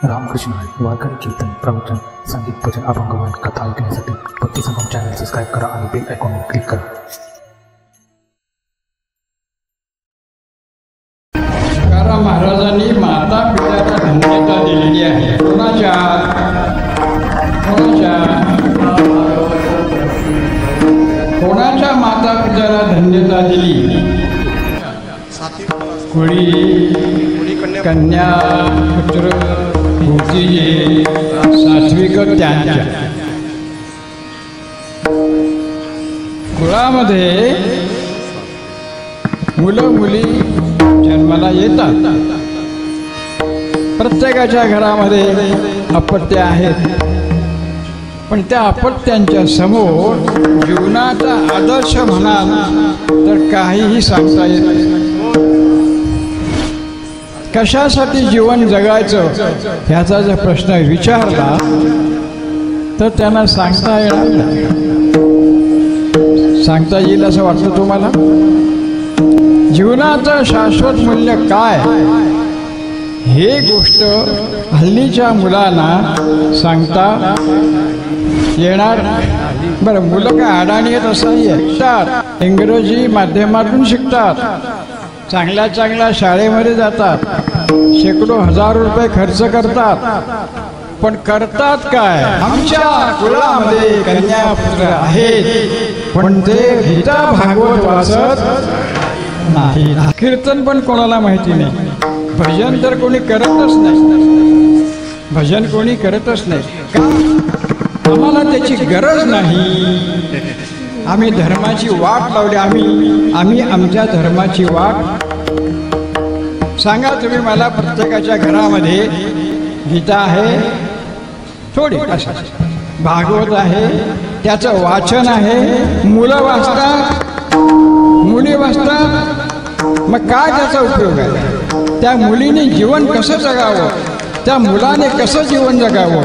रामकृष्ण वारकरी कीर्तन प्रवचन संगीत भजन अभंगवान कथा ऐकण्यासाठी भक्ती संगम चॅनल सबस्क्राईब करा आणि बेल आयकॉनवर क्लिक करा. तुकाराम महाराजांनी माता पित्याला धन्यता दिलेली आहे. कोणाच्या माता पित्याला धन्यता दिली? कुळी कन्या पुत्र भोतीजे सात्विक त्यांच्या कुळामध्ये मुलं मुली जन्माला येतात. प्रत्येकाच्या घरामध्ये अपत्य आहेत, पण त्या अपत्यांच्या समोर जीवनाचा आदर्श म्हणाल तर काहीही सांगता येत नाही. कशासाठी जीवन जगायचं ह्याचा जर प्रश्न विचारला तर त्यांना सांगता येणार नाही. सांगता येईल असं वाटतं तुम्हाला? जीवनाचं शाश्वत मूल्य काय हे गोष्ट हल्लीच्या मुलांना सांगता येणार. बरं, मुलं काय अडाणी आहेत असंही शिकतात, इंग्रजी माध्यमातून शिकतात, चांगल्या चांगल्या शाळेमध्ये जातात, शेकडो हजार रुपये खर्च करतात, पण करतात काय? आमच्या कुळामध्ये कन्यापुत्र आहेत, पण ते गीता भागवत वाचत नाही. कीर्तन पण कोणाला माहिती नाही, भजन तर कोणी करतच नाही, भजन कोणी करतच नाही. का? आम्हाला त्याची गरज नाही. आम्ही धर्माची वाट लावली. आम्ही आमच्या धर्माची वाट. सांगा तुम्ही मला, प्रत्येकाच्या घरामध्ये गीता आहे थोडी, असं भागवत आहे, त्याचं वाचन आहे, मुलं वाचतात, मुली वाचतात. मग काय त्याचा उपयोग आहे? त्या मुलीने जीवन कसं जगावं, त्या मुलाने कसं जीवन जगावं?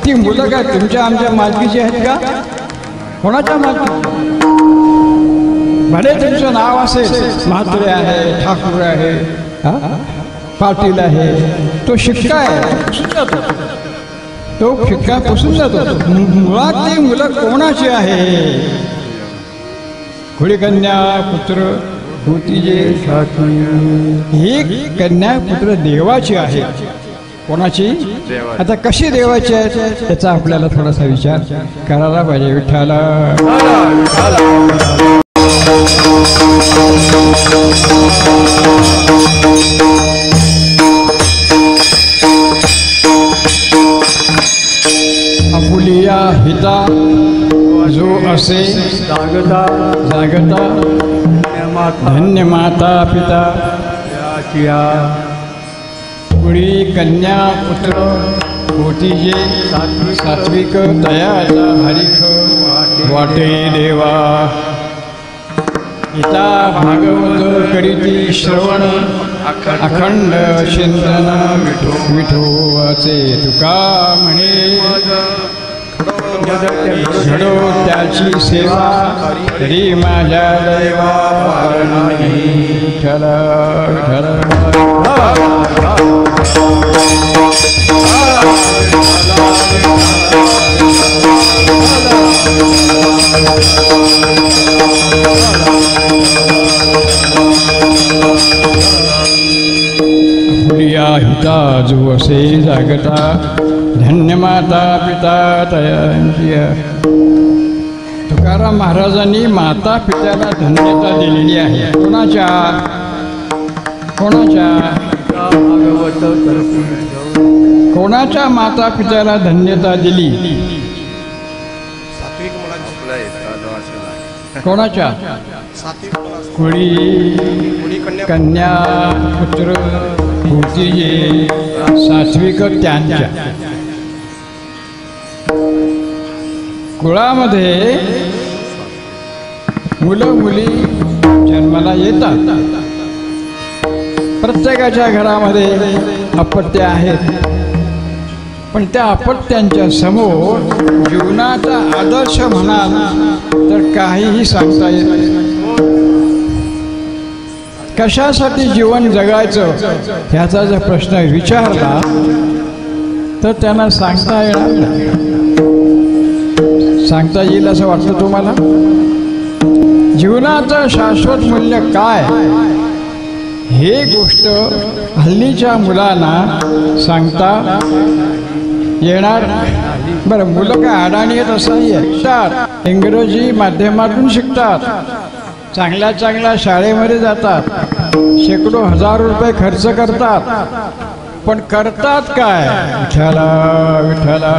ती मुलं काय तुमच्या आमच्या मालकीची आहेत का? कोणाच्या मालकी? भले तुमचं नाव असेल, म्हात्रे आहे, ठाकूर आहे, पाटील आहे, तो शिक्का आहे, तो शिक्का पुसून जातो. मुळात ती मुलं कोणाची आहे? कुळी कन्या पुत्र भोतीजे ही कन्या पुत्र देवाची आहे. कोणाची? आता कशी देवाची आहे त्याचा आपल्याला थोडासा विचार करायला पाहिजे. विठ्ठल आपुलिया हिता जो असे जागता धन्य माता पिता कुळी कन्या पुत्र भोतीजे सात्विक दयाचा हरिख वाटे देवा. गीता भागवत करीती श्रवण अखंड चिंतन विठो वाचे. तुका म्हणे घडो त्याची सेवा, तरी माझ्या दैवा नाही. ठला फुलिया हिता जो असे जागता धन्य माता पिता तयांची. तुकाराम महाराजांनी माता पित्याला धन्यता दिलेली आहे. कोणाच्या माता पित्याला धन्यता दिली? कोणाच्या? कुळी कन्या पुत्र भोतीजे सात्विक त्यांच्या कुळामध्ये मुलं मुली जन्माला येतात. प्रत्येकाच्या घरामध्ये अपत्य आहेत, पण त्या अपत्यांच्या समोर जीवनाचा आदर्श म्हणाल तर काहीही सांगता येत नाही. कशासाठी जीवन जगायचं ह्याचा जर प्रश्न विचारला तर त्यांना सांगता येणार नाही. सांगता येईल असं वाटतं तुम्हाला? जीवनाचं शाश्वत मूल्य काय हे गोष्ट हल्लीच्या मुलांना सांगता येणार. बरं, मुलं काय अडाणी आहेत असं नाही आहे. शिकतात, इंग्रजी माध्यमातून शिकतात, चांगल्या चांगल्या शाळेमध्ये जातात, शेकडो हजार रुपये खर्च करतात, पण करतात काय? विठ्ठला विठ्ठला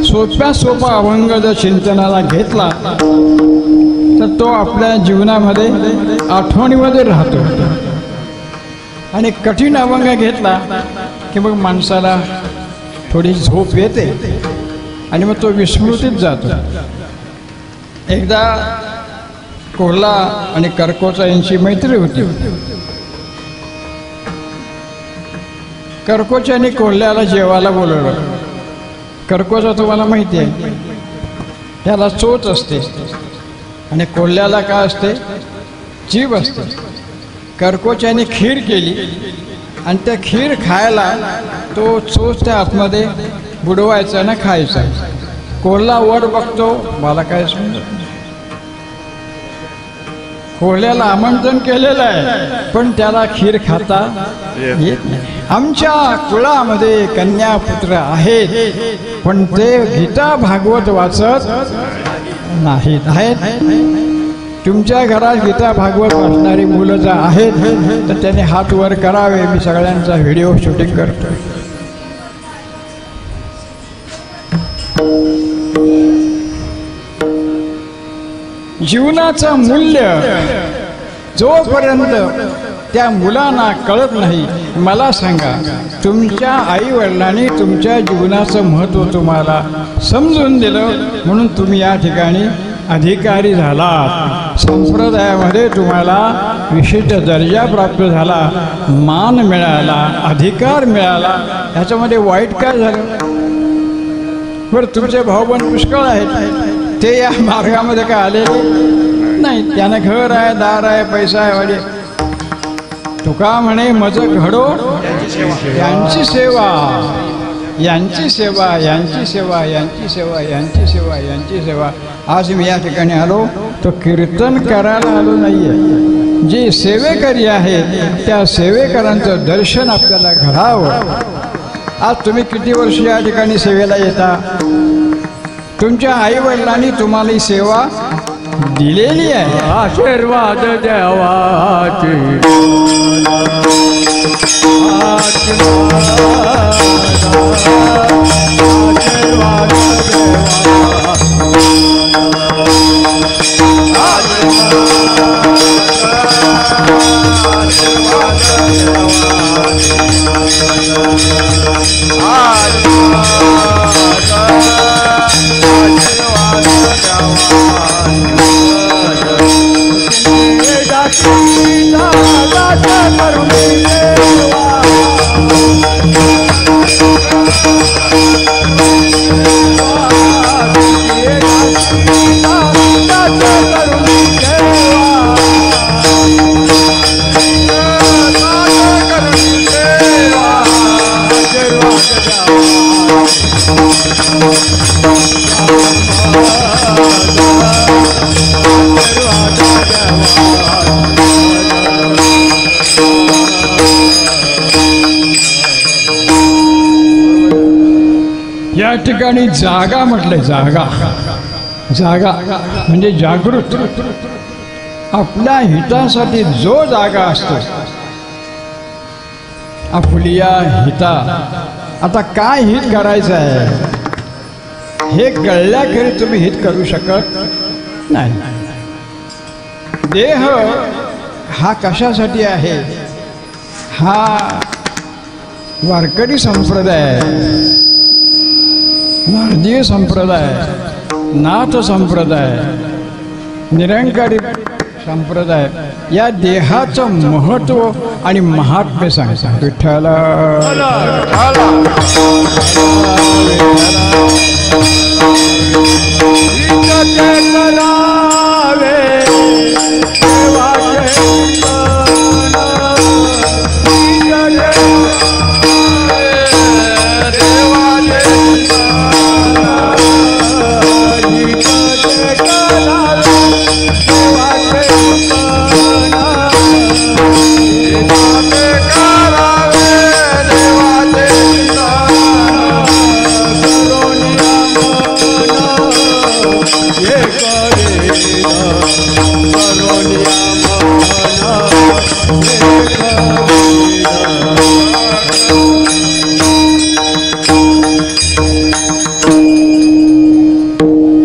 सोप्या सोपा अभंग जर चिंतनाला घेतला तर तो आपल्या जीवनामध्ये आठवणीमध्ये राहतो. आणि कठीण अभंग घेतला की मग माणसाला थोडी झोप येते आणि मग तो विस्मृतीत जातो. एकदा कोल्हा आणि कर्कोचा यांची मैत्री होती. कर्कोच्याने कोल्ह्याला जेवायला बोलवलं. कर्कोचा तुम्हाला माहिती आहे, त्याला चोच असते आणि कोल्ह्याला काय असते? जीभ असते. कर्कोच्याने खीर केली आणि त्या खीर खायला तो चोच त्या आतमध्ये बुडवायचा ना खायचा. कोल्हा वर बघतो, मला काय समजत नाही. कोल्ह्याला आमंत्रण केलेलं आहे पण त्याला खीर खाता येत नाही. आमच्या कुळामध्ये कन्यापुत्र आहेत पण ते गीता भागवत वाचत नाहीत. आहेत तुमच्या घरात गीता भागवत वाचणारी मुलं जर आहेत तर त्याने हात वर करावे. मी सगळ्यांचा व्हिडिओ शूटिंग करतो. जीवनाचं मूल्य जोपर्यंत त्या मुलांना कळत नाही, मला सांगा, तुमच्या आईवडिलांनी तुमच्या जीवनाचं महत्त्व तुम्हाला समजून दिलं म्हणून तुम्ही या ठिकाणी अधिकारी झालात. संप्रदायामध्ये तुम्हाला विशिष्ट दर्जा प्राप्त झाला, मान मिळाला, अधिकार मिळाला. ह्याच्यामध्ये वाईट काय झालं? बरं, तुमचे भाऊबंद पुष्कळ आहेत, ते या मार्गामध्ये काय आलेले नाही. त्यानं घर आहे, दार आहे, पैसा आहे. म्हणजे तुका म्हणे मज घडो यांची सेवा, यांची सेवा, यांची सेवा, यांची सेवा, यांची सेवा, यांची सेवा. आज मी या ठिकाणी आलो तो कीर्तन करायला आलो नाहीये. जे सेवेकरी आहेत त्या सेवेकरांचं दर्शन आपल्याला घडावं. आज तुम्ही किती वर्ष या ठिकाणी सेवेला येता? तुमच्या आईवडिलांनी तुम्हाला ही सेवा दिलेली आहे. आशीर्वाद देवाचे, या ठिकाणी जागा म्हटले. जागा, जागा म्हणजे जागृत. आपल्या हितासाठी जो जागा असतो, आपल्या हिता. आता काय हित करायचं आहे हे कळल्याखेरीज तुम्ही हित करू शकत नाही. देह हा कशासाठी आहे? हा वारकरी संप्रदाय, नारदीय संप्रदाय, नाथ संप्रदाय, निरंकारी संप्रदाय या देहाचं महत्व आणि महात्म्य सांगतात. विठ्ठल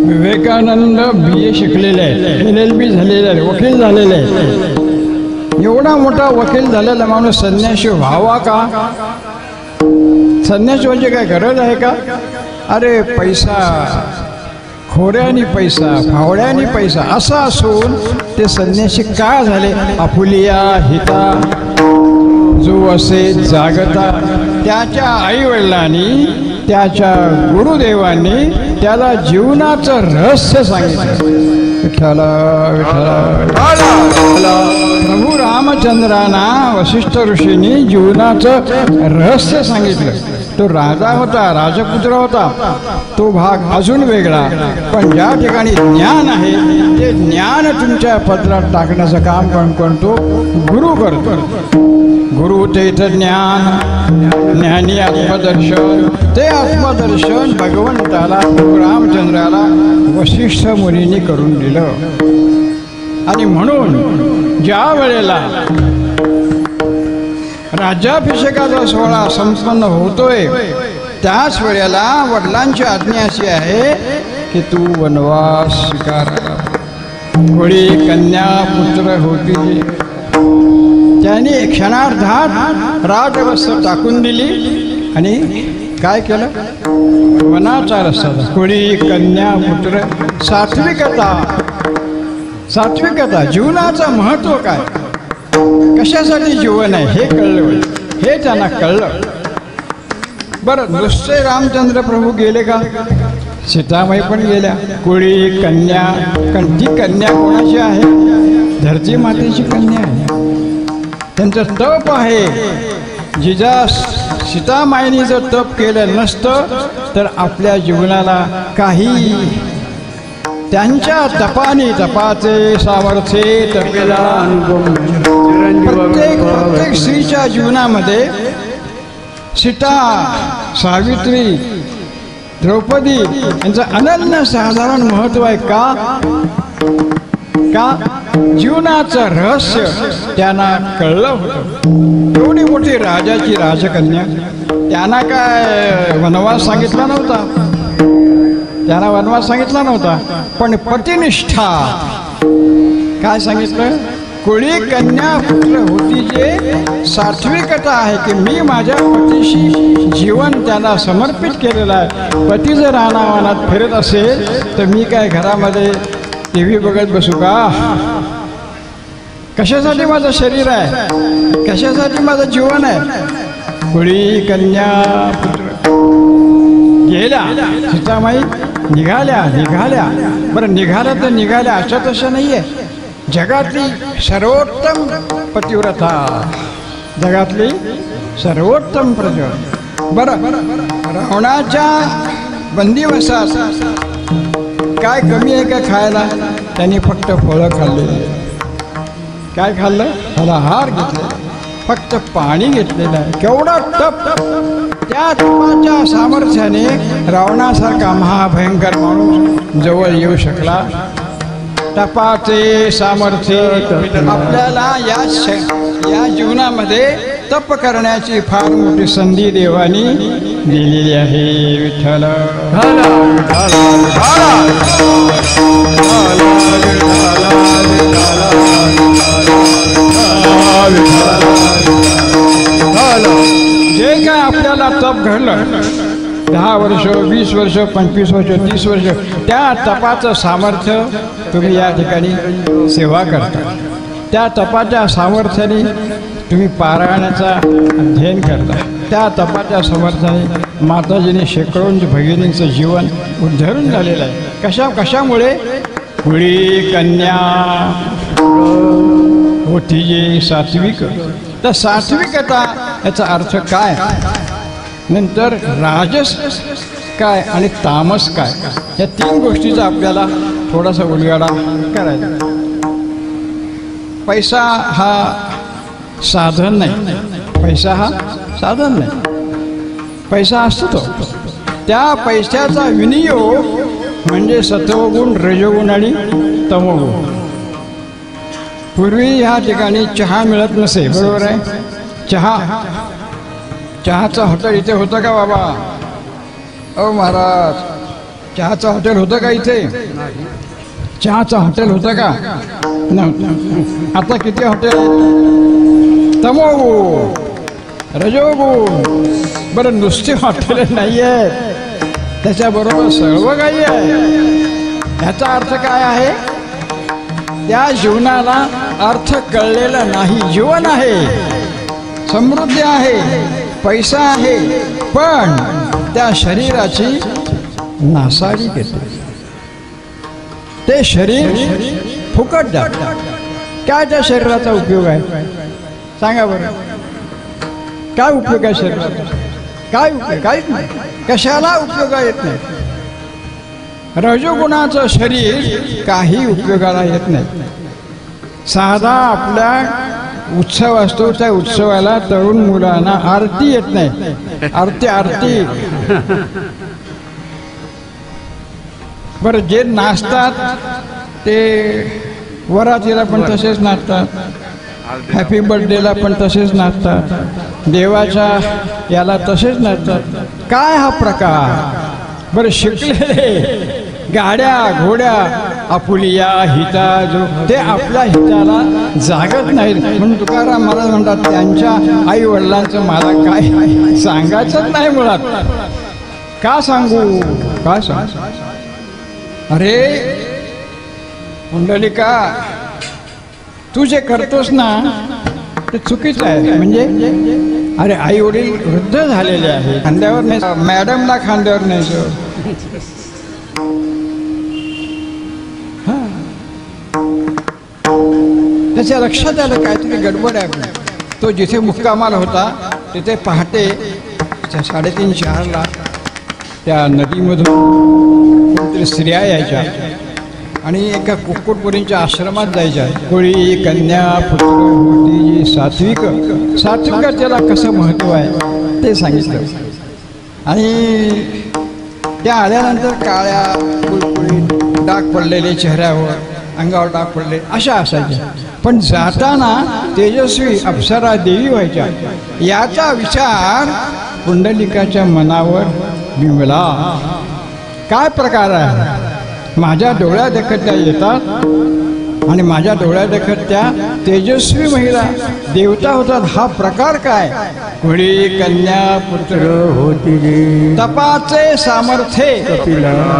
विवेकानंद BA शिकलेले आहे, LLB झालेले आहे, वकील झालेले आहे. एवढा मोठा वकील झालेला माणूस संन्यासी व्हावा का? संन्यासी म्हणजे काय गरज आहे का? अरे पैसा, खोऱ्यानी पैसा, फावड्यानी पैसा असा असून ते संन्यासी का झाले? आपुलिया हिता जो असे जागता, त्याच्या आईवडिलांनी, त्याच्या गुरुदेवांनी त्याला जीवनाचं रहस्य सांगितलं. विठ्ठल विठ्ठल. प्रभू रामचंद्रांना वसिष्ठ ऋषींनी जीवनाचं रहस्य सांगितलं. तो राजा होता, राजपुत्र होता, तो भाग अजून वेगळा. पण ज्या ठिकाणी ज्ञान आहे ते ज्ञान तुमच्या पत्रात टाकण्याचं काम कोण करतो? गुरु करतो. गुरु तेथ ज्ञान, ज्ञानी आत्मदर्शन. ते आत्मदर्शन भगवंताला, रामचंद्राला वसिष्ठ मुनींनी करून दिलं. आणि म्हणून ज्या वेळेला राज्याभिषेकाचा सोहळा संपन्न होतोय त्याच वेळेला वडिलांची आज्ञा अशी आहे की तू वनवास स्वीकार. कोळी कन्या पुत्र होती, त्याने क्षणार्धात राजवस्त्र टाकून दिली आणि काय केलं? वनाचा रस्ता. कोळी कन्या पुत्र. सात्विकता. सात्विकता. जीवनाचं महत्व काय, कशासाठी जीवन आहे हे कळलं. हे त्यांना कळलं. बरं, नुसते रामचंद्र प्रभू गेले का? सीतामाई पण गेल्या. कोळी कन्या. कारण ती कन्या कोणाची आहे? धरती मातेची कन्या आहे. त्यांचं तप आहे. जिजा सीतामाईनी जर तप केलं नसतं तर आपल्या जीवनाला काही, त्यांच्या तपाने, तपाचे सामर्थ्य तपेला अनुभव. प्रत्येक स्त्रीच्या जीवनामध्ये सीता, सावित्री, द्रौपदी यांचं अनन्य साधारण महत्व आहे. का? जीवनाचं रहस्य त्यांना कळलं होतं. एवढी मोठी राजाची राजकन्या, त्यांना काय वनवास सांगितला नव्हता, त्यांना वनवास सांगितला नव्हता. पण पतिनिष्ठा काय सांगितलं? कोळी कन्या पुत्र होती, जे सात्विकता आहे की मी माझ्या पतीशी जीवन त्यांना समर्पित केलेलं आहे. पती जर रानावनात फिरत असेल तर मी काय घरामध्ये TV बघत बसू का? कशासाठी माझं शरीर आहे, कशासाठी माझं जीवन आहे? कोळी कन्या पुत्र गेल्या. सीतामाई निघाल्या. बरं, निघाल्या तर निघाल्या अशा तशा नाही आहे. जगातली सर्वोत्तम पतिव्रता, जगातली सर्वोत्तम पतिव्रता. बरं, रावणाच्या बंदिवासात काय कमी आहे का खायला? त्यांनी फक्त फळं खाल्लेली. काय खाल्लं? फलाहार घेतलेला, फक्त पाणी घेतलेलं आहे. केवढा तप! त्या तपाच्या सामर्थ्याने रावणासारखा महाभयंकर माणूस जवळ येऊ शकला. तपाचे सामर्थ्य आपल्याला या जीवनामध्ये तप करण्याची फार मोठी संधी देवानी दिलेली आहे. विठ्ठल जे काय आपल्याला तप घडलं 10 वर्ष 20 वर्ष 25 वर्ष 30 वर्ष त्या तपाचं सामर्थ्य तुम्ही या ठिकाणी सेवा करता. त्या तपाच्या सामर्थ्याने तुम्ही पारायणाचा अध्ययन करता. त्या तपाच्या सामर्थ्याने माताजीने शेकडोंच्या भगिनींचं जीवन उद्धरण झालेलं आहे. कशामुळे? कुळी कन्या होती जे सात्विक. तर सात्विकता याचा अर्थ काय, नंतर राजस काय आणि तामस काय, या 3 गोष्टीचा आपल्याला थोडासा उलगडा करायचा. पैसा हा साधन नाही, पैसा हा साधन नाही, पैसा असतो तो. त्या पैशाचा विनियोग म्हणजे सत्वगुण, रजोगुण आणि तमोगुण. पूर्वी ह्या ठिकाणी चहा मिळत नसे, बरोबर आहे. चहाचं हॉटेल इथे होतं का बाबा? अहो महाराज, चहाचं हॉटेल होतं का इथे? चहाचं हॉटेल होतं का? नव्हतं. आता किती हॉटेल? तमोगुण, रजोगुण. बरं, नुसती हॉटेल नाही आहेत, त्याच्याबरोबर सर्व काही आहे. ह्याचा अर्थ काय आहे? त्या जीवनाला अर्थ कळलेला नाही. जीवन आहे, समृद्धी आहे, पैसा आहे, पण त्या शरीराची नासाडी घेते. ते शरीर फुकट जातं. काय त्या शरीराचा उपयोग आहे? सांगा बरं, काय उपयोग आहे शरीराचा? काय उपयोग? काहीच नाही. कशाला उपयोग येत नाही. रजोगुणाचं शरीर काही उपयोगाला येत नाही. साधा आपला उत्सव असतो, त्या उत्सवाला तरुण मुलांना आरती येत नाही. आरती बरं, जे नाचतात ते वरातीला पण तसेच नाचतात, हॅपी बर्थडेला पण तसेच नाचतात, देवाच्या याला तसेच नाचतात. काय हा प्रकार? बरं, शिकलेले गाड्या घोड्या आपुलिया हिता जो, ते आपल्या हिताला जागत नाहीत. म्हणून तुकाराम महाराज म्हणतात, त्यांच्या आई वडिलांचं मला काय सांगायचंच नाही मुळात. का सांगू? काय सांगू? अरे पुंडलिका, तू जे करतोस ना ते चुकीचं आहे. म्हणजे अरे, आई वडील वृद्ध झालेले आहे, खांद्यावर नाही, मॅडमला खांद्यावर न्यायचं. त्याच्या लक्षात आलं काहीतरी गडबड आहे. तो जिथे मुक्कामाला होता तिथे पहाटे 3:30-4ला त्या नदीमधून कोणतरी स्त्रिया यायच्या आणि एका कुक्कुटपुरींच्या आश्रमात जायच्या. कोळी कन्या पुत्र होती सात्विकतेला कसं महत्त्व आहे ते सांगितलं. आणि त्या आल्यानंतर काळ्या कुळकुळीत डाग पडलेले चेहऱ्यावर, अंगावर डाग पडले अशा असायच्या. पण जाताना तेजस्वी अप्सरा देवी व्हायच्या. याचा विचार पुंडलिकाच्या मनावर बिंबला. काय प्रकार आहे? माझ्या डोळ्यादेखत त्या येतात आणि माझ्या डोळ्यादेखत त्या तेजस्वी महिला देवता होतात. हा प्रकार काय? कुळी कन्या पुत्र होती. तपाचे सामर्थ्य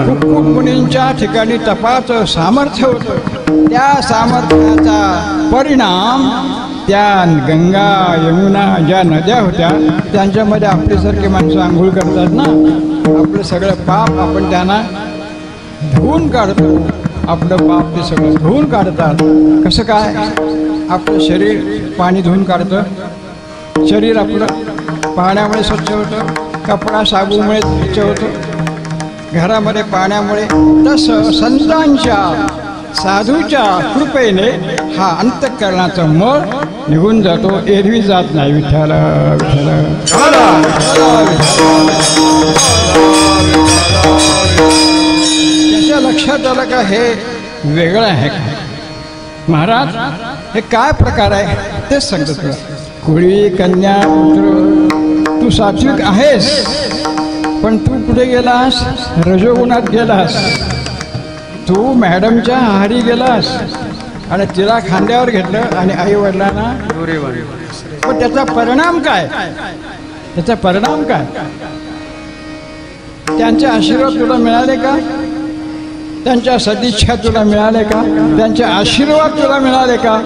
कुक्कुट मुनींच्या ठिकाणी तपाचं सामर्थ्य होतं. त्या सामर्थ्याचा परिणाम त्या गंगा यमुना ज्या नद्या होत्या त्यांच्यामध्ये आपल्यासारखे माणसं आंघोळ करतात ना. आपलं सगळं पाप आपण त्यांना धुवून काढतो. आपलं पाप ते सगळं धुवून काढतात. कसं काय? आपलं शरीर पाणी धुवून काढतं. शरीर आपलं पाण्यामुळे स्वच्छ होतं, कपडा साबूमुळे स्वच्छ होतं, घरामध्ये पाण्यामुळे. तसं संतांच्या साधूच्या कृपेने हा अंतःकरणाचा मळ निघून जातो, एरवी जात नाही. विठ्ठल विठ्ठल. त्याच्या लक्षात आलं का हे वेगळं आहे का? महाराज, हे काय प्रकार आहे तेच सांगतो तुला. कुळी कन्या पुत्र, तू सात्विक आहेस, पण तू कुठे गेलास? रजोगुणात गेलास. तू मॅडमच्या आहारी गेलास आणि तिला खांद्यावर घेतलं आणि आई वडिलांना. पण त्याचा परिणाम काय? त्याचा परिणाम काय? त्यांचे आशीर्वाद तुला मिळाले का? त्यांच्या सदिच्छा तुला मिळाले का? त्यांचे आशीर्वाद तुला मिळाले का?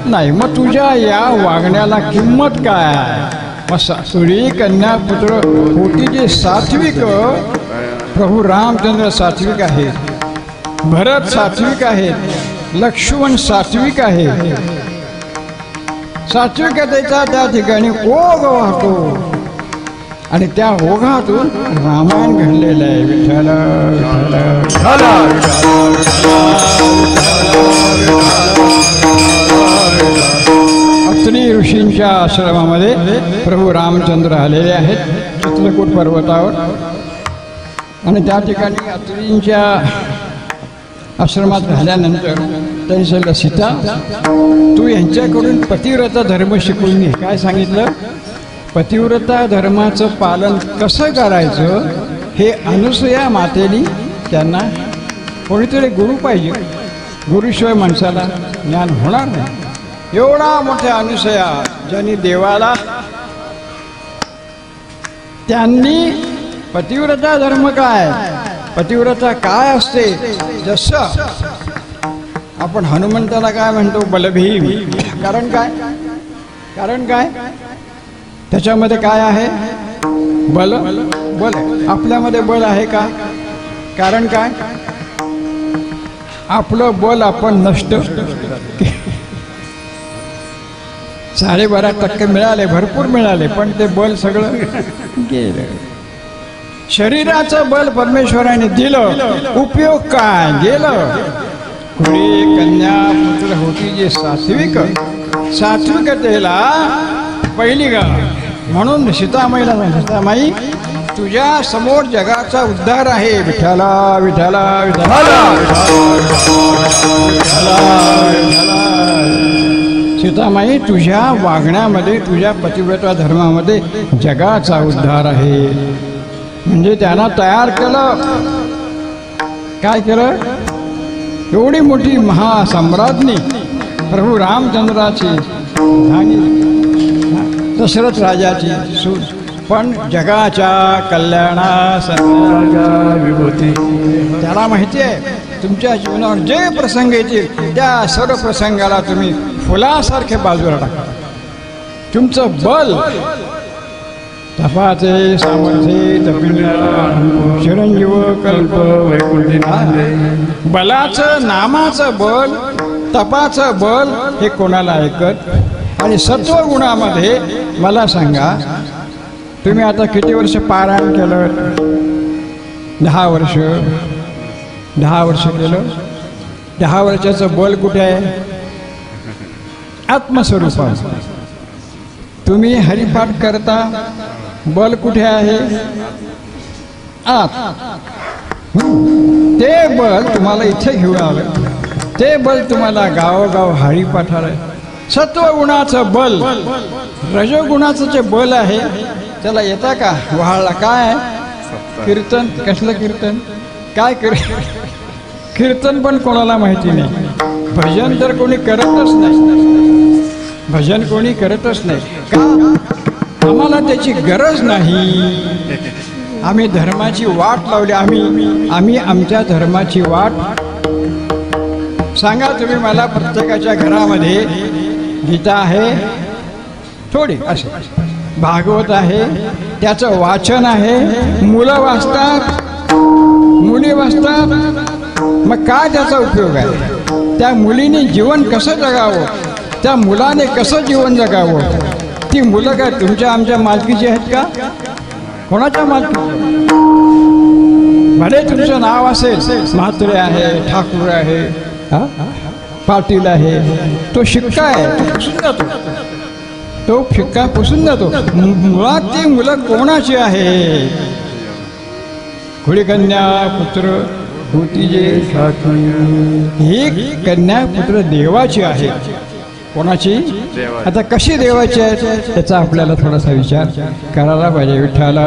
नाही. मग तुझ्या या वागण्याला किंमत काय? मग सासुरी कन्या पुत्र होती जे सात्विक, प्रभू रामचंद्र सात्विक आहेत, भरत सात्विक आहेत, लक्ष्मण सात्विक आहे. सात्विकतेचा त्या ठिकाणी ओघ वाहतो आणि त्या ओघातून रामायण घडलेलं आहे. विठ्ठल अत्रि ऋषींच्या आश्रमामध्ये प्रभू रामचंद्र आलेले आहेत चित्रकूट पर्वतावर. आणि त्या ठिकाणी अत्रींच्या आश्रमात राहिल्यानंतर त्यांनी सांगितलं, सीता तू यांच्याकडून पतिव्रता धर्म शिकून घे. काय सांगितलं? पतिव्रता धर्माचं पालन कसं करायचं हे अनुसूया मातेनी त्यांना, कोणीतरी गुरु पाहिजे, गुरुशिवाय माणसाला ज्ञान होणार नाही. एवढा मोठ्या अनुसूया ज्यांनी देवाला, त्यांनी पतिव्रता धर्म काय, पतिव्रता काय असते, जसं आपण हनुमंताला काय म्हणतो बलभीम. कारण काय? कारण काय? त्याच्यामध्ये काय आहे? बल. बल आहे. आपल्यामध्ये बल आहे का? कारण काय? आपलं बल आपण नष्ट 12.5% मिळाले, भरपूर मिळाले, पण ते बल सगळं गेलं. शरीराचं बल परमेश्वराने दिलं, उपयोग काय? गेलं. कुणी कन्या पुत्र होती जे सात्विक, सात्विकतेला पहिली गा. म्हणून सीतामाईला सांगितलं, सीतामाई तुझ्या समोर जगाचा उद्धार आहे. विठ्ठला विठ्ठला विठ्ठला. सीतामाई तुझ्या वागण्यामध्ये, तुझ्या पतिव्रता धर्मामध्ये जगाचा उद्धार आहे. म्हणजे त्यांना तयार केलं. काय केलं? एवढी मोठी महासम्राज्ञी प्रभू रामचंद्राची झाली, दशरथ राजाची सून, पण जगाच्या कल्याणासाठी विभूती. त्याला माहिती आहे तुमच्या जीवनावर जे प्रसंग येतील त्या सर्व प्रसंगाला तुम्ही फुलासारखे बाजूला टाका. तुमचं बल तपाचे सामर्थ्ये चिरंजीव कल्प वैकुंठी. बलाचं, नामाचं बल, तपाचं बल हे कोणाला ऐकत? आणि सत्वगुणामध्ये मला सांगा, तुम्ही आता किती वर्ष पारायण केलं? 10 वर्ष. 10 वर्ष केलं. 10 वर्षाचं बल कुठे आहे? आत्मस्वरूपात. तुम्ही हरिपाठ करता, बल कुठे आहे? आत. ते बल तुम्हाला इथे घेऊन आलं, ते बल तुम्हाला गावोगाव हरिपाठाला. सत्वगुणाचं बल, रजोगुणाचं जे बल आहे त्याला येता का वहाळला? काय? कीर्तन. कसलं कीर्तन? काय कीर्तन पण कोणाला माहिती नाही. भजन तर कोणी करतच नाही. भजन कोणी करतच नाही. का? आम्हाला त्याची गरज नाही. आम्ही धर्माची वाट लावली. आम्ही आमच्या धर्माची वाट. सांगा तुम्ही मला, प्रत्येकाच्या घरामध्ये गीता आहे थोडी, असे भागवत आहे, त्याचं वाचन आहे, मुलं वाचतात, मुली वाचतात. मग काय त्याचा उपयोग आहे? त्या मुलीने जीवन कसं जगावं, त्या मुलाने कसं जीवन जगावं? ती मुलं काय तुमच्या आमच्या मालकीची आहेत का? कोणाच्या मालकी? भले तुमचं नाव असेल, म्हात्रे आहे, ठाकूर आहे, पाटील आहे, तो शिक्का आहे, तो पुसून जातो. तो शिक्का पुसून जातो. मुळात ती मुलं कोणाची आहे? खुडी कन्या पुत्र होती जे, ही कन्या पुत्र देवाची आहे. कोणाची? आता कशी देवाची आहे त्याचा आपल्याला थोडासा विचार करायला पाहिजे. विठ्ठला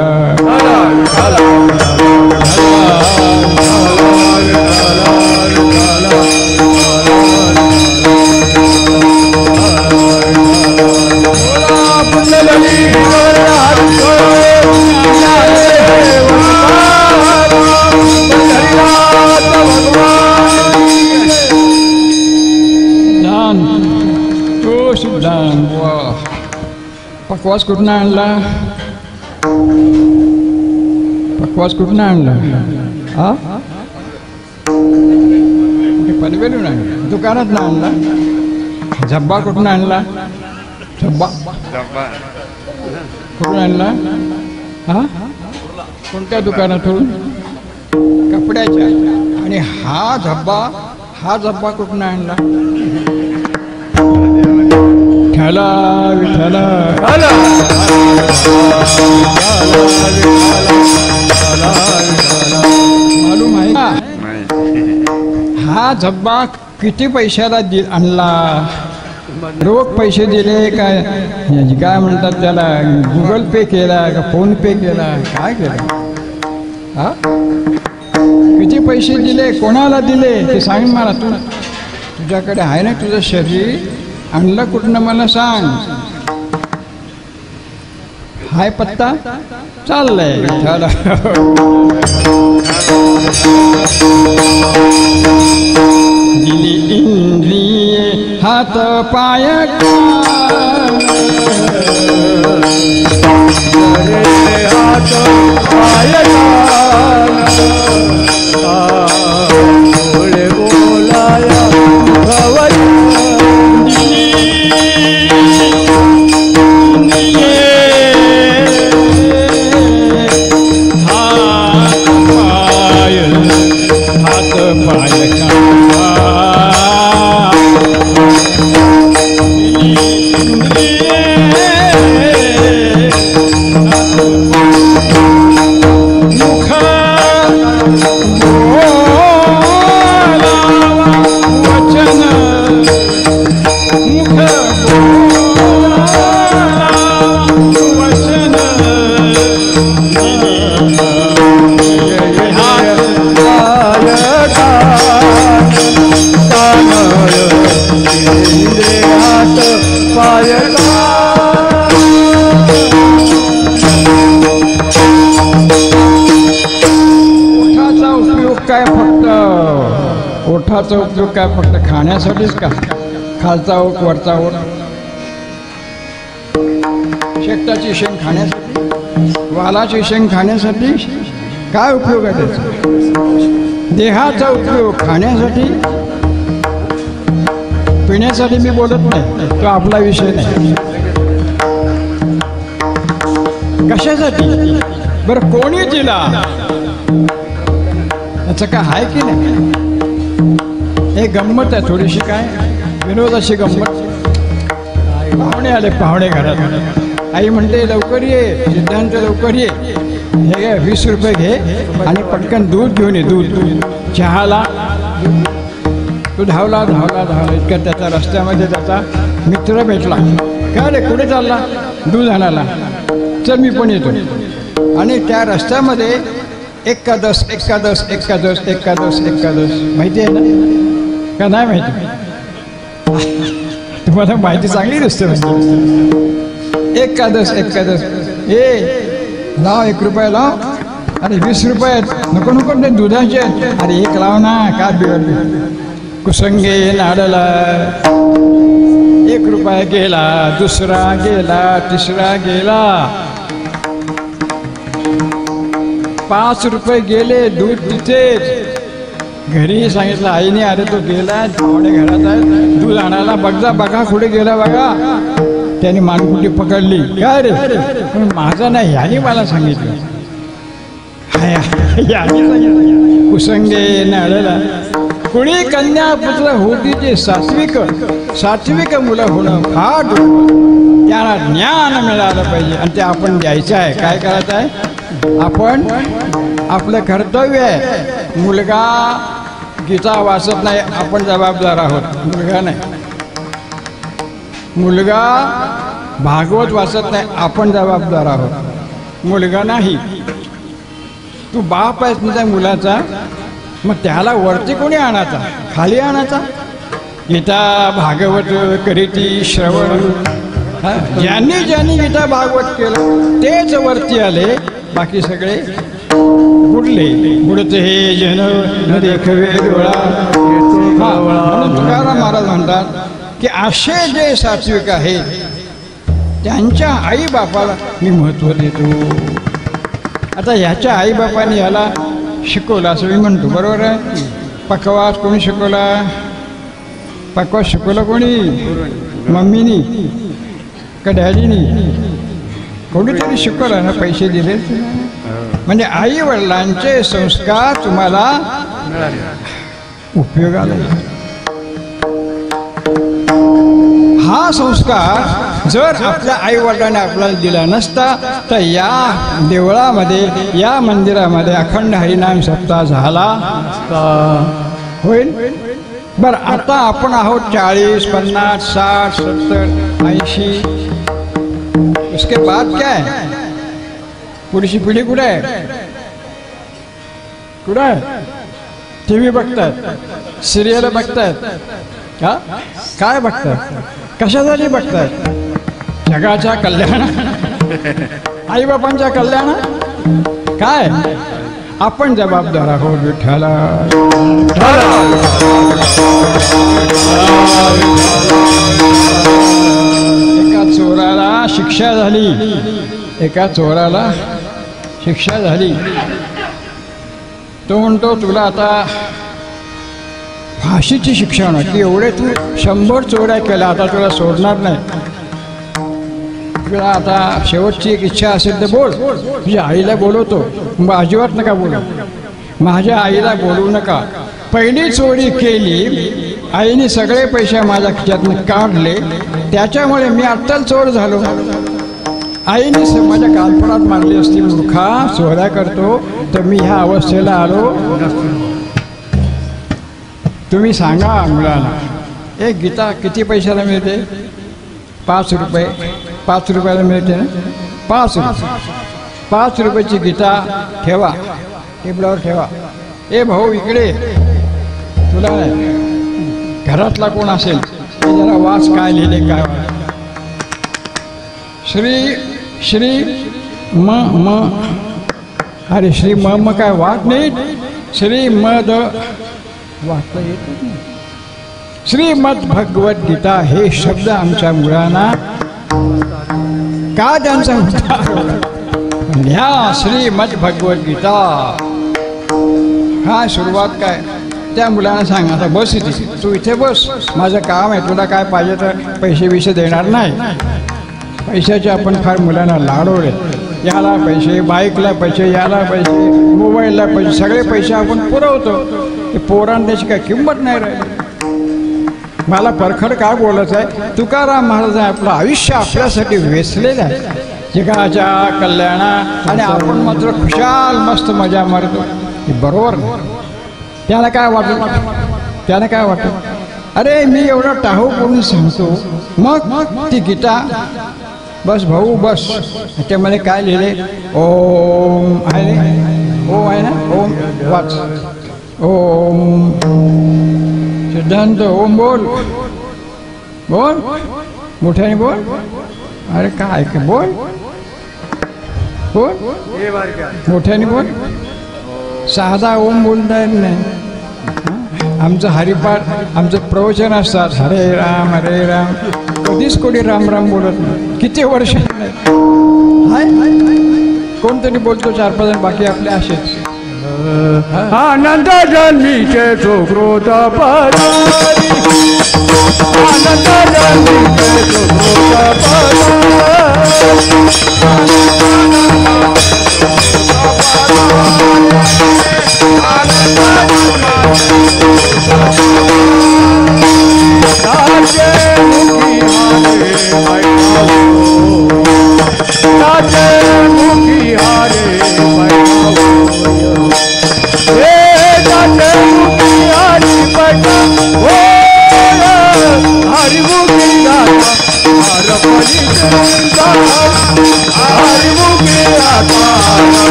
पकवास कुठनं आणला? पकवास कुठनं आणला? हा, पनवेलून आणला, दुकानात ना आणला. झब्बा कुठनं आणला? झब्बा कुठून आणला? हा, कोणत्या दुकानातून? कपड्याच्या. आणि हा झब्बा कुठून आणला? विठ्ठला विठ्ठला मालूम आहे का? हा झब्बा किती पैशाला आणला? रोख पैसे दिले काय म्हणतात त्याला? गुगल पे केला का फोन पे केला? काय केलं? हा, किती पैसे दिले? कोणाला दिले ते सांग मला. तुझ्याकडे आहे ना तुझं शरीर? आणलं कुठनं मला सांग. हाय पत्ता? चाललंय. दिली इंद्रिये हात पाय हात पाय बोलाया ओठाचा उपयोग काय फक्त खाण्यासाठीच का? खालचा ओठ वरचा ओठ, शेकटाची शेंग खाण्यासाठी, वालाची शेंग खाण्यासाठी काय उपयोग आहे त्याचा? देहाचा उपयोग खाण्यासाठी, पिण्यासाठी मी बोलत नाही, तो आपला विषय नाही. कशासाठी बरं कोणी दिला याचं काय आहे की नाही? हे गंमत आहे थोडीशी, काय विनोदाची गंमत. पाहुणे आले, पाहुणे घरात. आई म्हणते लवकर ये सिद्धांत, लवकर ये, हे घे 20 रुपये घे आणि पटकन दूध घेऊन ये. दूध चहाला. तो धावला इतक्या त्याचा रस्त्यामध्ये त्याचा मित्र भेटला. काय रे कुठे चालला? दूध आणायला. चल मी पण येतो. आणि त्या रस्त्यामध्ये एकादश माहिती आहे ना का? नाही माहिती? तुम्हाला माहिती चांगली दिसते. म्हणजे एकादश लाव, 1 रुपया लाव. अरे 20 रुपये नको ते दुधाचे. अरे 1 लाव ना, का बिघडली? कुसंगे नाडला. 1 रुपया गेला, दुसरा गेला, तिसरा गेला, 5 रुपये गेले. दूध तिथेच. घरी सांगितलं आईने, अरे तो गेला, पाहुणे घरात आहे, दूध आणायला. बघा कुठे गेला बघा. त्याने मानकुटी पकडली. काय रे? पण माझा नाही, ह्याने मला सांगितलं. कुसंगे नाळला. कुणी कन्या पुत्र होती जे सात्विक मुलं होणं फार. त्यांना ज्ञान मिळालं पाहिजे आणि ते आपण द्यायचं आहे. काय करायचं आहे? आपण आपलं कर्तव्य आहे. मुलगा गीता वाचत नाही, आपण जबाबदार आहोत. मुलगा नाही. मुलगा भागवत वाचत नाही, आपण जबाबदार आहोत. मुलगा नाही. तू बाप आहेस ना त्या मुलाचा, मग त्याला वरती कोणी आणायचा? खाली आणायचा. गीता भागवत करीती श्रवण. ज्यांनी गीता भागवत केलं तेच वरती आले, बाकी सगळे बुडते हे जन न देखवे डोळा. म्हणून तुकाराम महाराज म्हणतात की असे जे सात्विक आहेत त्यांच्या आईबापाला मी महत्त्व देतो. आता ह्याच्या आईबापाने ह्याला शिकवलं असं मी म्हणतो, बरोबर आहे. पकवास कोणी शिकवला? पकवास शिकवलं कोणी? मम्मीनी का डॅडीनी? कोणीतरी शिकवलं ना, पैसे दिले. म्हणजे आई वडिलांचे संस्कार तुम्हाला उपयोगाला येतात. हा संस्कार जर आपल्या आई वडिलांनी आपल्याला दिला नसता तर या देवळामध्ये, या मंदिरामध्ये अखंड हरिनाम सप्ताह झाला होईल. बरं, आता आपण आहोत 40, 50, 60, 70, 80. उसके बाद क्या है? पुढची पिढी कुठे आहे? कुठे आहे? TV बघतायत, सिरियल बघतायत. हा, काय बघतायत? कशासाठी बघतायत? जगाच्या कल्याण, आईबापांच्या कल्याण. काय आपण जबाबदार आहोत विठ्ठला. एका चोराला शिक्षा झाली, एका चोराला शिक्षा झाली. तो म्हणतो तुला आता फाशीची शिक्षा होणार, की एवढे तू 100 चोऱ्या केल्या, आता तुला सोडणार नाही. तुला आता शेवटची एक इच्छा असेल तर बोल. तुझ्या आईला बोलवतो. मग अजिबात नका बोलू, माझ्या आईला बोलू नका. पहिली चोरी केली, आईने सगळे पैसे माझ्या खिशातून काढले, त्याच्यामुळे मी अट्टल चोर झालो. आईने माझ्या कालपणात मारली असती, मूर्खा चोऱ्या करतो तर मी ह्या अवस्थेला आलो. तुम्ही सांगा मुलांना, एक गीता किती पैशाला मिळते? 5 रुपये. 5 रुपयाला मिळते ना? 5 रुपये. 5 रुपयाची गीता ठेवा, टेबलावर ठेवा. ए भाऊ इकडे, तुला घरातला कोण असेल ते जरा वाच, काय लिहिले काय. श्री श्री म अरे श्री म काय वाट नाही. श्री मद वाचता येत नाही. श्रीमद भगवद्गीता हे शब्द आमच्या मुलांना का त्यांचा होता ह्या श्रीमद भगवद्गीता. हा सुरुवात काय त्या मुलांना सांग, आता बस इथे, तू इथे बस, माझं काम आहे, तुला काय पाहिजे तर पैसे देणार नाही. पैशाचे आपण फार मुलांना लाडवले. याला पैसे, बाईकला पैसे, याला पैसे, मोबाईलला पैसे, सगळे पैसे आपण पुरवतो. ते पोरांना त्याची काय किंमत नाही राहिली. मला परखड काय बोलायचं आहे, तुकाराम महाराजांनी आपलं आयुष्य आपल्यासाठी वेचलेलं आहे, जगाच्या कल्याणा, आणि आपण मात्र खुशाल मस्त मजा मारतो. हे बरोबर नाही. त्याला काय वाटत? त्याला काय वाटत? अरे मी एवढं टाहू करून सांगतो, मग ती गीता बस भाऊ बस. त्याच्यामध्ये काय लिहिले? ओम आहे, ओम आहे ना, ओम वाच. ओम सिद्धांत ओम बोल, बोल मोठ्याने बोल. अरे काय बोल, बोल मोठ्याने बोल. साधा ओम बोलता येत नाही. आमचं हरिपाठ, आमचं प्रवचन असतात, हरे राम कधीच कोणी राम राम बोलत नाही. किती वर्ष कोणतरी बोलतो 4-5 जण, बाकी आपले असेच. आनंद जन्मीचे सुकृत परारी, आनंद जन्मीचे सुकृत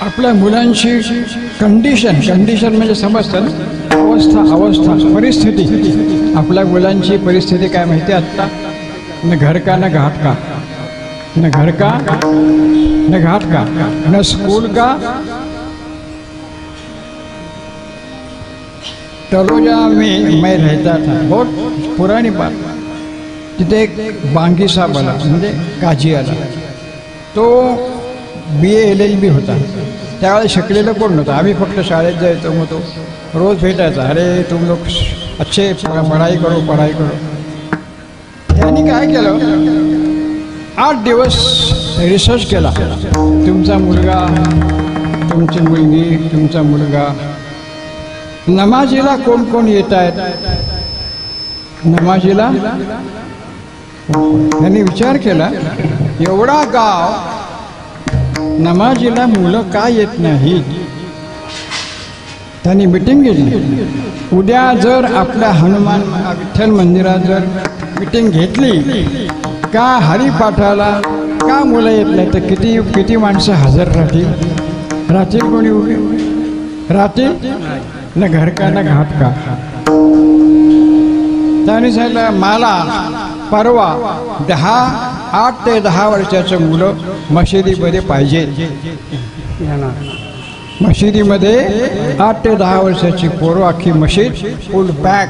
आपल्या मुलांची कंडिशन म्हणजे समजतं ना, अवस्था परिस्थिती. आपल्या मुलांची परिस्थिती काय माहिती आहे आत्ता? न घर का न घाट का, न घर का न घाट का, न स्कूल का तलोजा में रहता था, बहुत पुराणी बात. तिथे एक बांगी साहेब आला, म्हणजे काजी आला. तो BA LLB होता. त्यावेळेस शिकलेलं कोण नव्हतं. आम्ही फक्त शाळेत जायचो, मग तो रोज भेटायचा. अरे तुम लोग अच्छे पढाई करो. त्यांनी काय केलं, 8 दिवस रिसर्च केला. तुमचा मुलगा, तुमची मुलगी, तुमचा मुलगा नमाजीला कोण कोण येत आहेत, नमाजीला. त्यांनी विचार केला, एवढा गाव नमाजीला मुलं का येत नाही. त्यांनी मिटिंग घेतली. उद्या जर आपल्या हनुमान विठ्ठल मंदिरात जर मिटिंग घेतली का हरिपाठाला का मुलं येत नाही, तर किती माणसं हजर राहतील कोणी उभे राहतील ना, घर का ना घाट का. त्यांनी सांगितलं, मला परवा 8 ते 10 वर्षाचं मुलं मशिदीमध्ये पाहिजे. मशिदीमध्ये 8 ते 10 वर्षाची पोरं, अख्खी मशीद फुल पॅक.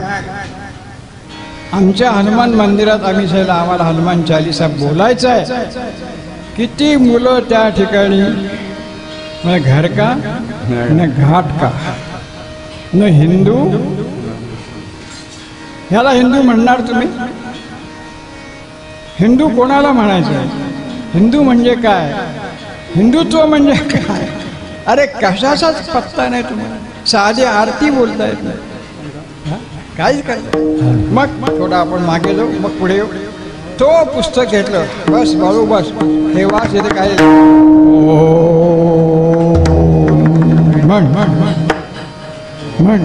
आमच्या हनुमान मंदिरात आम्ही सांगितलं, आम्हाला हनुमान चालीसा बोलायचं आहे. किती मुलं त्या ठिकाणी, न घर का न घाट का. न हिंदू, ह्याला हिंदू म्हणणार तुम्ही. हिंदू कोणाला म्हणायचं. हिंदू म्हणजे काय, हिंदुत्व म्हणजे काय. अरे कशाचाच पत्ता नाही तुम्हाला. साधी आरती बोलता येत नाही, काहीच करता. मग थोडा आपण मागे जाऊ, मग पुढे येऊ. तो पुस्तक घेतलं, बस बाळू बस, हे वाच येते काय. म्हण म्हण म्हण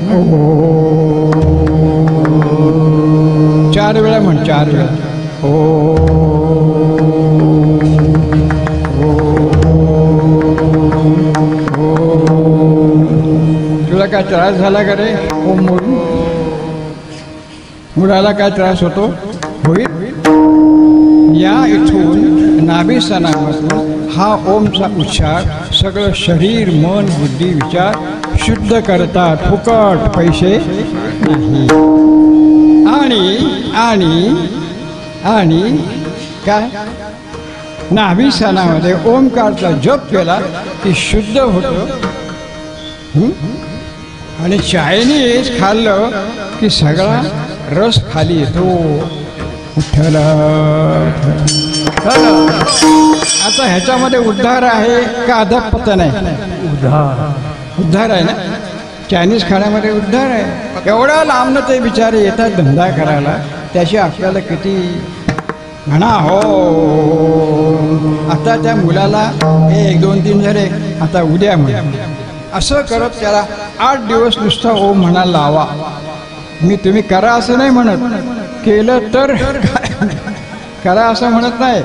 4 वेळा म्हण, 4 वेळा. तुला काय त्रास झाला का रे ओम म्हणून. मुलाला काय त्रास होतो, होईल. या इथून नाभिस्थानापासून हा ओमचा उच्चार सगळं शरीर, मन, बुद्धी, विचार शुद्ध करतात. फुकट पैसे नाही. आणि काय, नाभिस्थानामध्ये ओमकारचा जप केला की शुद्ध होतं. आणि चायनीज खाल्लं की सगळा रस खाली येतो. आता ह्याच्यामध्ये उद्धार आहे का अधःपतन आहे. उद्धार आहे ना. चायनीज खाण्यामध्ये उद्धार आहे. एवढा लांबनं ते बिचारे येतात धंदा करायला, त्याची आपल्याला किती म्हणा. हो आता त्या मुलाला 1 2 3 झाले, आता उद्या म्हणा. असं करत त्याला 8 दिवस नुसता ओम म्हणायला लावा. तुम्ही करा असं नाही म्हणत, केलं तर करा असं म्हणत नाही.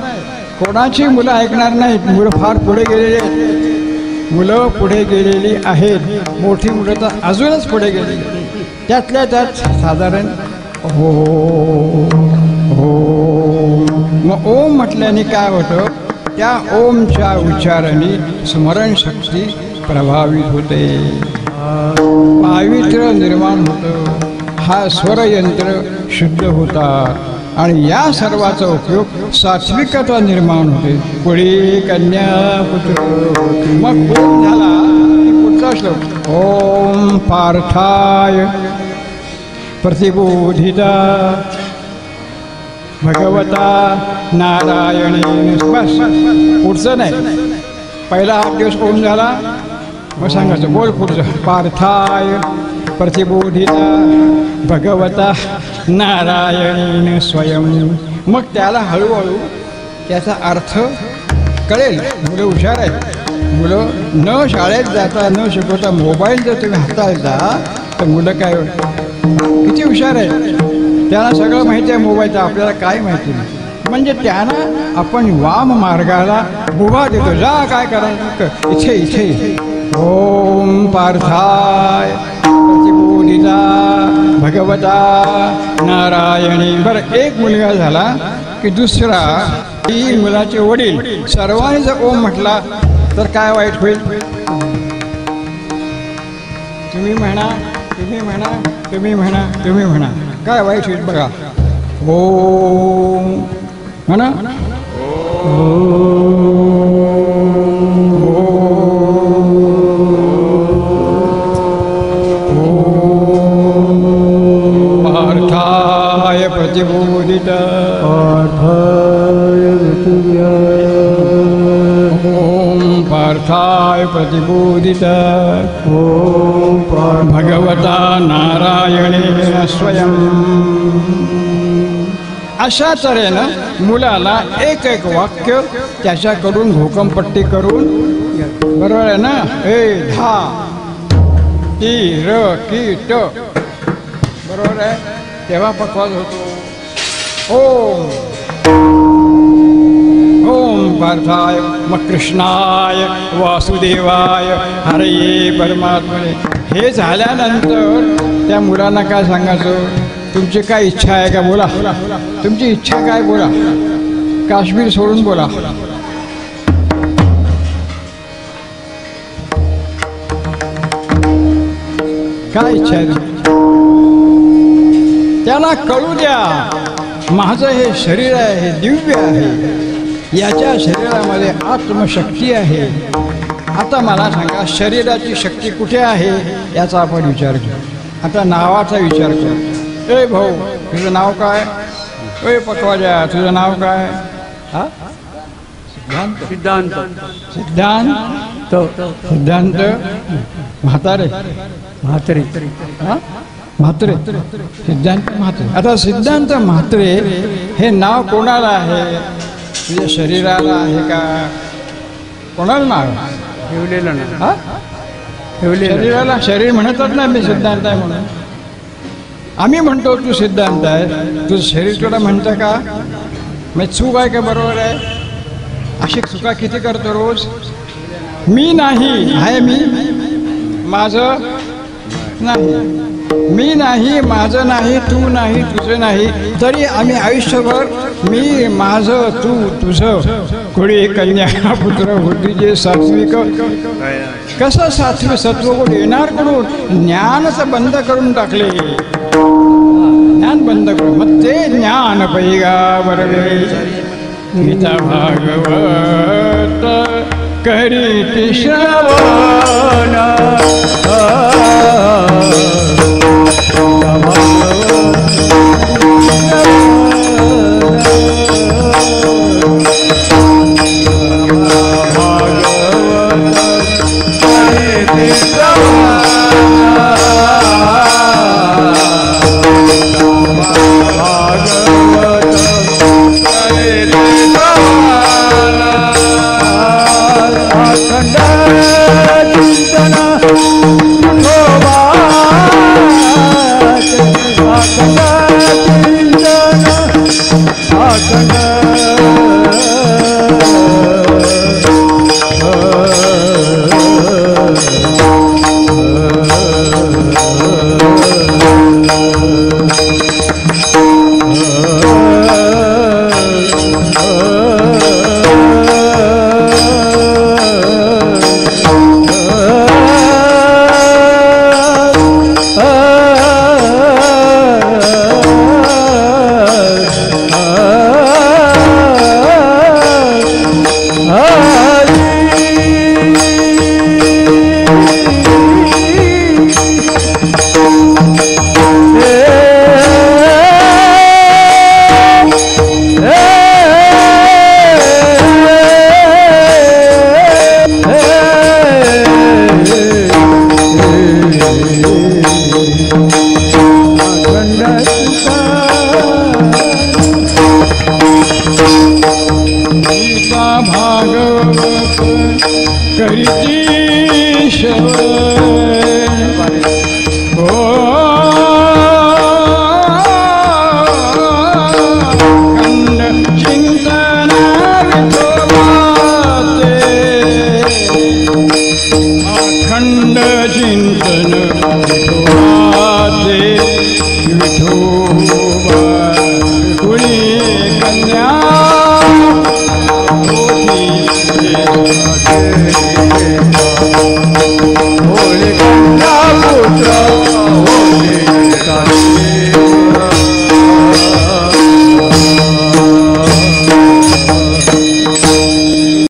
कोणाची मुलं ऐकणार नाहीत. मुलं फार पुढे गेलेली आहेत. मुलं पुढे गेलेली आहेत. मोठी मुलं तर अजूनच पुढे गेलेली. त्यातल्या त्यात साधारण हो हो. मग ओम म्हटल्याने काय होतं, त्या ओमच्या उच्चाराने स्मरणशक्ती प्रभावित होते, पावित्र्य निर्माण होतं. हा स्वरयंत्र शुद्ध होतात आणि या सर्वाचा उपयोग सात्विकता निर्माण होते. पुढे कन्या पुत्र. मग ओम झाला की पुढचा श्लोक. ओम पार्थाय प्रतिबोधिता भगवता नारायणे. बस, पुढचं नाही. पहिला 8 दिवस ओम झाला, मग सांगायचं बोल पुढचं. पार्थाय प्रतिबोधिता भगवता नारायणेन स्वयं. मग त्याला हळूहळू त्याचा अर्थ कळेल. मुलं हुशार आहेत. मुलं न शाळेत जाता न शिकवता मोबाईल जर तुम्ही हाताळता तर मुलं काय किती हुशार आहेत. त्यांना सगळं माहिती आहे मोबाईलचं, आपल्याला काय माहिती नाही. म्हणजे त्यांना आपण वाम मार्गाला उभा देतो. जा काय करायचं इथे इथे. ओम पार्थाय प्रतिबोधिता भगवता नारायणी. बरं, एक मुलगा झाला की दुसरा, 3 मुलाचे वडील सर्वांनी जर ओम म्हटला तर काय वाईट होईल. तुम्ही म्हणा तुम्ही म्हणा काय वाईट होईल बघा. ओम म्हणा. पार्थाय प्रतिबोधित ओम पार्थाय प्रतिबोधित ओम भगवता नारायणेन स्वयं. अशा तऱ्हेनं मुलाला एक एक वाक्य त्याच्याकडून घोकमपट्टी करून, बरोबर आहे ना, ए धा टी र की ट, बरोबर आहे, तेव्हा पक्वाज होतो. ओम ओम पार्थाय मग कृष्णाय वासुदेवाय हरये परमात्मने. हे झाल्यानंतर त्या मुलांना काय सांगायचं, तुमची काय इच्छा आहे का बोला, तुमची इच्छा काय बोला, काश्मीर सोडून बोला. काय इच्छा आहे त्याला कळू द्या. माझं हे शरीर आहे, हे दिव्य आहे, याच्या शरीरामध्ये आत्मशक्ती आहे. आता मला सांगा शरीराची शक्ती कुठे आहे याचा आपण विचार करू. आता नावाचा विचार करू. ए भाऊ तुझं नाव काय? ए पटवाजा तुझं नाव काय? हा सिद्धांत सिद्धांत सिद्धांत म्हातारे म्हात्रे हा म्हात्रे सिद्धांत म्हात्रे. आता सिद्धांत म्हात्रे हे नाव कोणाला आहे? तुझ्या शरीराला आहे का? कोणाला नाव ठेवलेलं ना, हा ठेवलेलं शरीराला? शरीर म्हणतच नाही मी सिद्धांत आहे म्हणून. आम्ही म्हणतो तू सिद्धांत आहे, तुझं शरीर तुला म्हणतं का? मग चूक आहे का बरोबर आहे? अशी चुका किती करतो रोज. मी नाही आहे, मी माझं नाही, मी नाही माझं नाही, तू नाही तुझं नाही, तरी आम्ही आयुष्यभर मी माझं तू तुझं. कोणी कन्या पुत्र होती जे सात्विक, कसं सात्विक सत्वगुण येणार कडून? ज्ञानच बंद करून टाकले, ज्ञान बंद करून. मग ते ज्ञान पैगा बरवे गीता भागवत करीती श्रवण. भागवत करीती श्रवण.